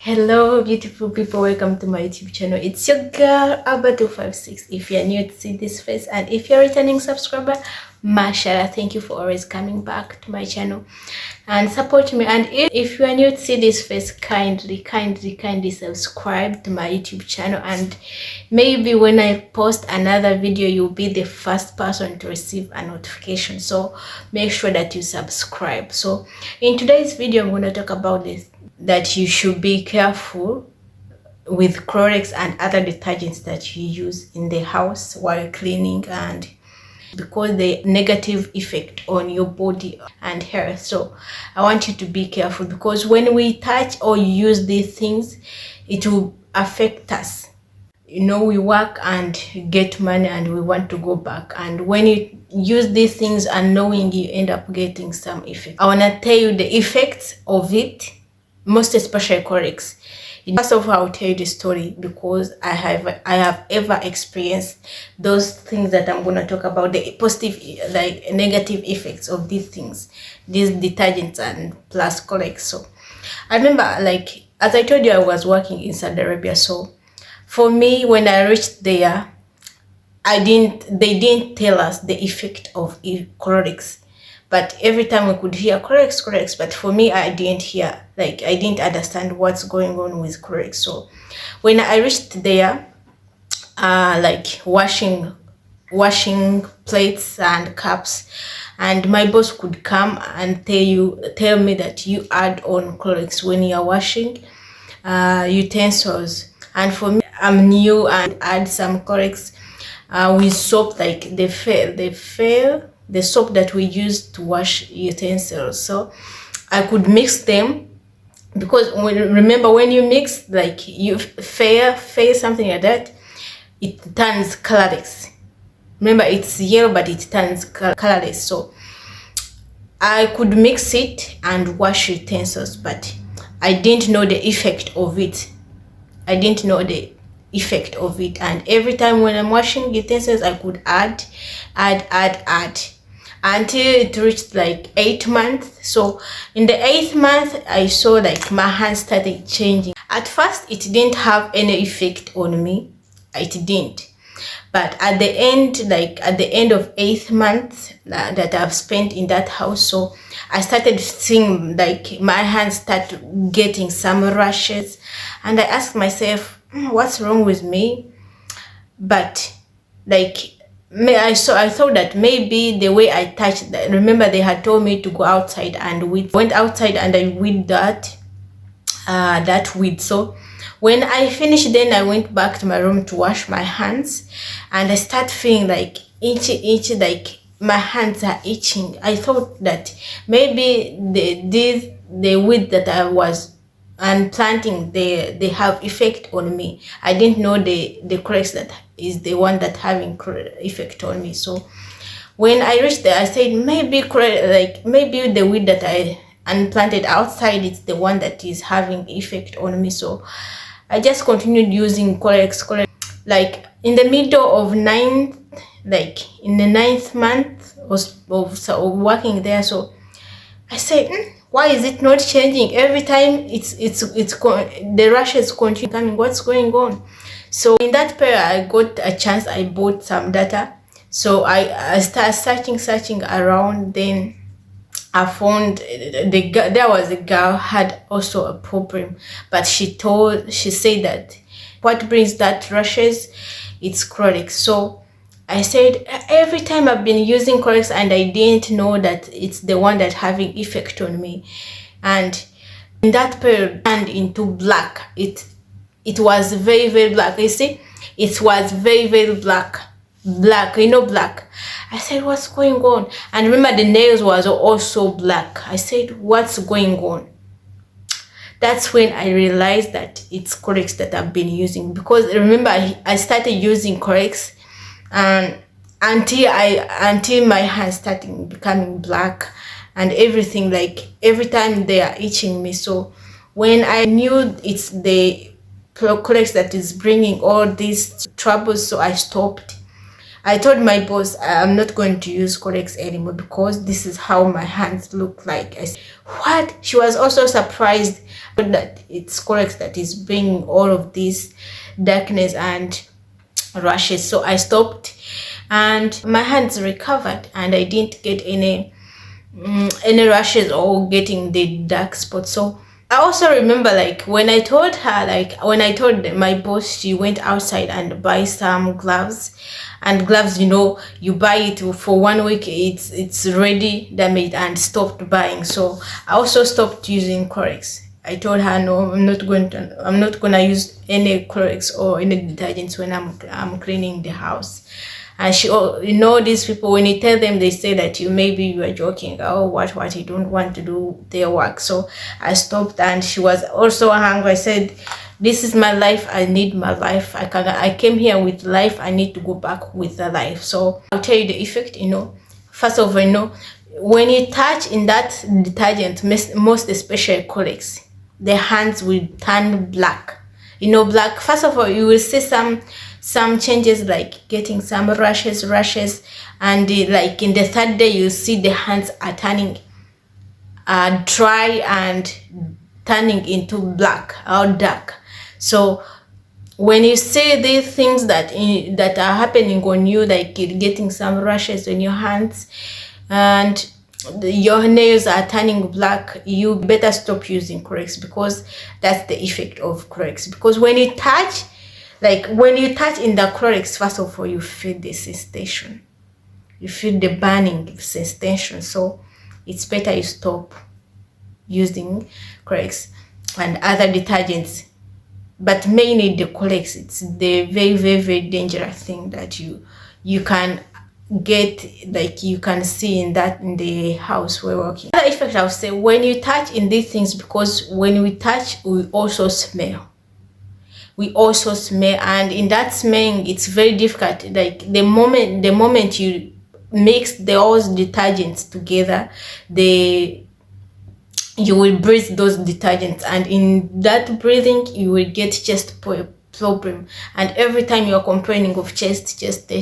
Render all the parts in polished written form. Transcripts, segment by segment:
Hello beautiful people, welcome to my YouTube channel. It's your girl Alba256. If you're new to see this face and if you're a returning subscriber, mashallah, thank you for always coming back to my channel and support me. And if you are new to see this face, kindly subscribe to my YouTube channel, and maybe when I post another video you'll be the first person to receive a notification. So make sure that you subscribe. So in today's video I'm going to talk about this, that you should be careful with Clorox and other detergents that you use in the house while cleaning, and because the negative effect on your body and hair. So I want you to be careful, because when we touch or use these things, it will affect us. You know, we work and get money and we want to go back, and when you use these things unknowingly, you end up getting some effect. I want to tell you the effects of it, most especially Clorox. First of all, I'll tell you the story, because I have ever experienced those things that I'm going to talk about, the positive, like negative effects of these things, these detergents and plus Clorox. So I remember, like, as I told you, I was working in Saudi Arabia. So for me, when I reached there, they didn't tell us the effect of Clorox. But every time we could hear Clorox, but for me, I didn't hear, like, I didn't understand what's going on with Clorox. So when I reached there, like washing plates and cups, and my boss could come and tell me that you add on Clorox when you're washing utensils. And for me, I'm new, and add some Clorox with soap, like the soap that we use to wash utensils. So I could mix them, because remember, when you mix, like, you fair something like that, it turns colorless. Remember, it's yellow but it turns colorless. So I could mix it and wash utensils, but I didn't know the effect of it. And every time when I'm washing utensils, I could add until it reached like 8 months. So in the 8th month, I saw like my hands started changing. At first, it didn't have any effect on me. It didn't. But at the end of 8th month that I've spent in that house, so I started seeing like my hands start getting some rashes, and I asked myself, what's wrong with me? But like, I thought that maybe the way I touched that. Remember, they had told me to go outside and weed. Went outside and I weed that weed. So when I finished, then I went back to my room to wash my hands, and I start feeling like itchy, like my hands are itching. I thought that maybe the weed that I was and planting, they have effect on me. I didn't know the Clorox that is the one that having effect on me. So when I reached there, I said maybe the weed that I planted outside, it's the one that is having effect on me. So I just continued using Clorox. Like in the middle of in the 9th month of working there, so I said, why is it not changing? Every time the rashes continue coming. What's going on? So in that period, I got a chance. I bought some data. So I started searching around. Then I found there was a girl had also a problem, but she said that what brings that rashes, it's Clorox. So I said, every time I've been using Clorox and I didn't know that it's the one that having effect on me. And in that period, turned into black. It was very, very black. You see, it was very, very black. Black. I said, what's going on? And remember, the nails was also black. I said, what's going on? That's when I realized that it's Clorox that I've been using. Because remember, I started using Clorox, and until my hands started becoming black and everything, like every time they are itching me. So when I knew it's the Clorox that is bringing all these troubles, so I stopped. I told my boss I'm not going to use Clorox anymore because this is how my hands look like. I said, what? She was also surprised that it's Clorox that is bringing all of this darkness and rashes. So I stopped and my hands recovered and I didn't get any rashes or getting the dark spots. So I also remember, like, when I told her, like, when I told my boss, she went outside and buy some gloves. And gloves, you know, you buy it for 1 week, it's already damaged, and stopped buying. So I also stopped using Clorox. I told her, no, I'm not gonna use any Clorox or any detergents when I'm cleaning the house. And she, you know, these people, when you tell them, they say that maybe you are joking. Oh, what, you don't want to do their work. So I stopped, and she was also hungry. I said, this is my life. I need my life. I came here with life. I need to go back with the life. So I'll tell you the effect, you know. First of all, you know, when you touch in that detergent, most especially Clorox, the hands will turn black. You know, black. First of all, you will see some changes, like getting some rashes, and like in the third day, you see the hands are turning dry and turning into black or dark. So when you see these things that are happening on you, like getting some rashes on your hands and your nails are turning black, you better stop using Clorox, because that's the effect of Clorox. Because when you touch, like when you touch in the Clorox, first of all, you feel the sensation, you feel the burning sensation. So it's better you stop using Clorox and other detergents, but mainly the Clorox. It's the very dangerous thing that you can get, like you can see in the house we're working. Another effect, I would say, when you touch in these things, because when we touch, we also smell. And in that smelling, it's very difficult. Like the moment you mix those detergents together, you will breathe those detergents, and in that breathing you will get chest problem. And every time you are complaining of chest test,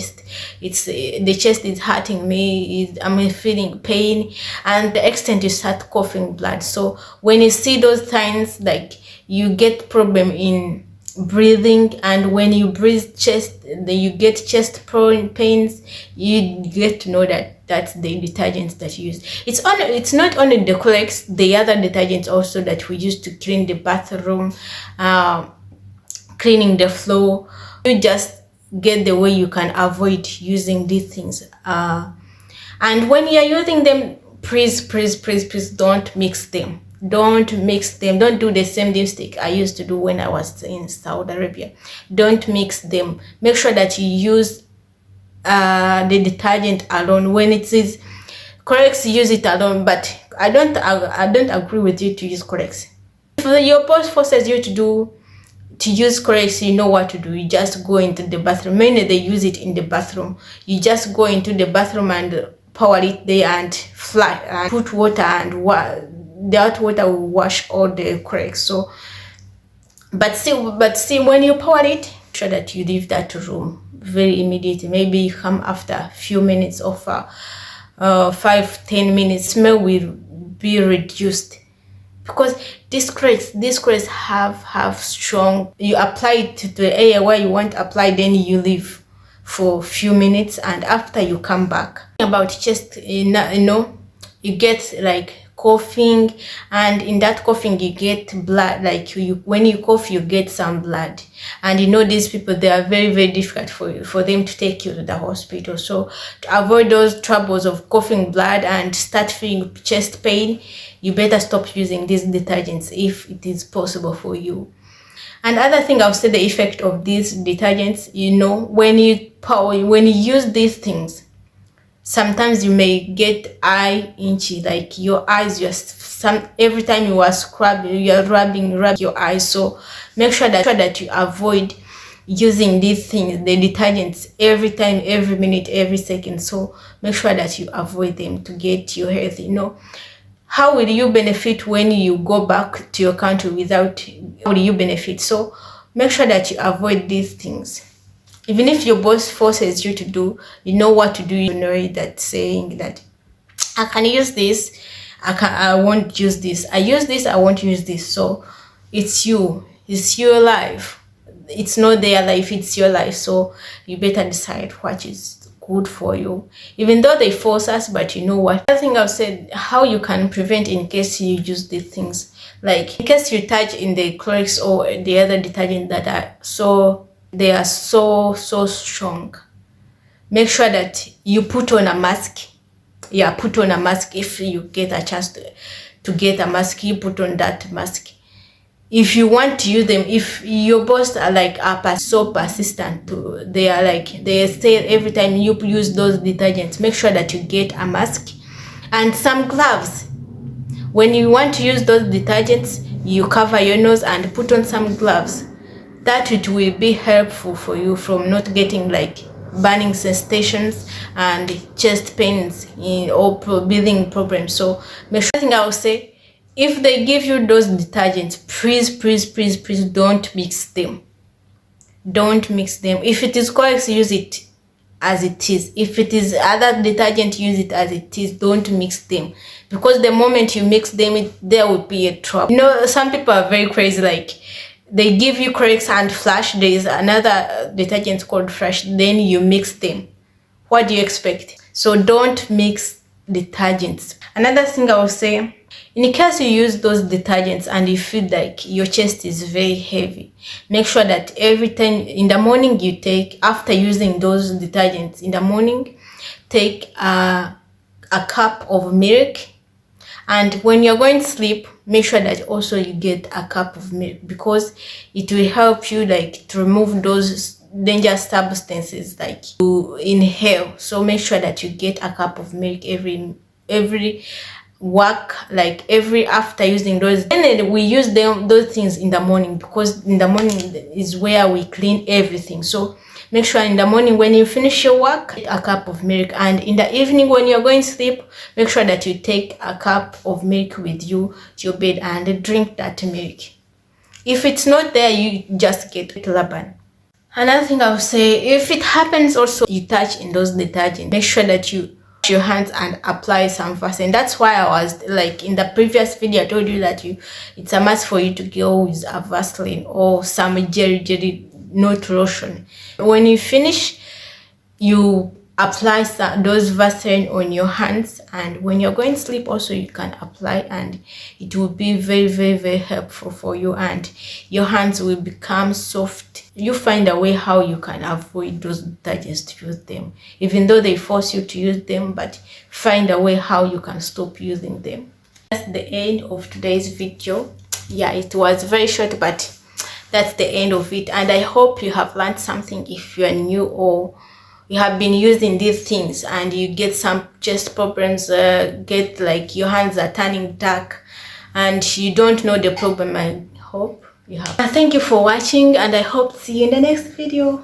it's the chest is hurting me, I'm feeling pain, and the extent you start coughing blood. So when you see those signs, like you get problem in breathing, and when you breathe chest, then you get chest pains, you get to know that that's the detergents that you use. It's not only the Clorox, the other detergents also that we use to clean the bathroom, cleaning the floor. You just get the way you can avoid using these things, and when you're using them, please don't mix them. Don't do the same mistake I used to do when I was in Saudi Arabia. Don't mix them. Make sure that you use the detergent alone. When it is Clorox, use it alone, but I don't agree with you to use Clorox. If your boss forces you to use Clorox, you know what to do. You just go into the bathroom. Mainly they use it in the bathroom. You just go into the bathroom and pour it there and fly and put water, and that water will wash all the Clorox. So but see when you pour it, make sure that you leave that room very immediately. Maybe you come after a few minutes of 5-10 minutes, smell will be reduced, because this Clorox have strong. You apply it to the area where you want to apply, then you leave for a few minutes, and after you come back. About chest, you know, you get like coughing, and in that coughing you get blood. Like when you cough, you get some blood, and you know these people, they are very difficult for them to take you to the hospital. So to avoid those troubles of coughing blood and start feeling chest pain, you better stop using these detergents if it is possible for you. And other thing, I'll say the effect of these detergents, you know, when you use these things, sometimes you may get eye itchy, like your eyes, every time you are scrubbing, you are rubbing your eyes. So make sure that you avoid using these things, the detergents, every time, every minute, every second. So make sure that you avoid them to get your health. You know, how will you benefit when you go back to your country without? How will you benefit? So make sure that you avoid these things. Even if your boss forces you to do, you know what to do. You know that saying that I can use this, I won't use this. I use this, I won't use this. So it's your life. It's not their life, it's your life. So you better decide what is good for you. Even though they force us, but you know what? I think I've said how you can prevent in case you use these things. Like in case you touch in the Clorox or the other detergent that are so strong. Make sure that you put on a mask. Yeah, put on a mask. If you get a chance to get a mask, you put on that mask. If you want to use them, if your boss are like so persistent to, they say every time you use those detergents, make sure that you get a mask and some gloves. When you want to use those detergents, you cover your nose and put on some gloves. That it will be helpful for you from not getting like burning sensations and chest pains or breathing problems. So make sure. I think I will say, if they give you those detergents, please don't mix them. Don't mix them. If it is Clorox, use it as it is. If it is other detergent, use it as it is. Don't mix them, because the moment you mix them, there will be a trouble. You know, some people are very crazy. Like they give you Clorox and Flash. There is another detergent called Flash. Then you mix them. What do you expect? So don't mix detergents. Another thing I will say, in case you use those detergents and you feel like your chest is very heavy, make sure that every time in the morning you take, after using those detergents in the morning, take a cup of milk. And when you're going to sleep, make sure that also you get a cup of milk, because it will help you like to remove those dangerous substances like you inhale. So make sure that you get a cup of milk every work, like every after using those. And we use those things in the morning, because in the morning is where we clean everything. So make sure in the morning when you finish your work, get a cup of milk, and in the evening when you're going to sleep, make sure that you take a cup of milk with you to your bed and drink that milk. If it's not there, you just get Laban. Another thing I would say, if it happens also you touch in those detergents, make sure that you wash your hands and apply some Vaseline. That's why I was like in the previous video I told you that it's a must for you to go with a Vaseline or some jelly, not lotion. When you finish, you apply those Vaseline on your hands, and when you're going to sleep also you can apply, and it will be very helpful for you, and your hands will become soft. You find a way how you can avoid those detergents to use them, even though they force you to use them, but find a way how you can stop using them. That's the end of today's video. Yeah, it was very short, but that's the end of it, and I hope you have learned something. If you are new or you have been using these things and you get some chest problems, get like your hands are turning dark and you don't know the problem, I hope you have. Thank you for watching, and I hope to see you in the next video.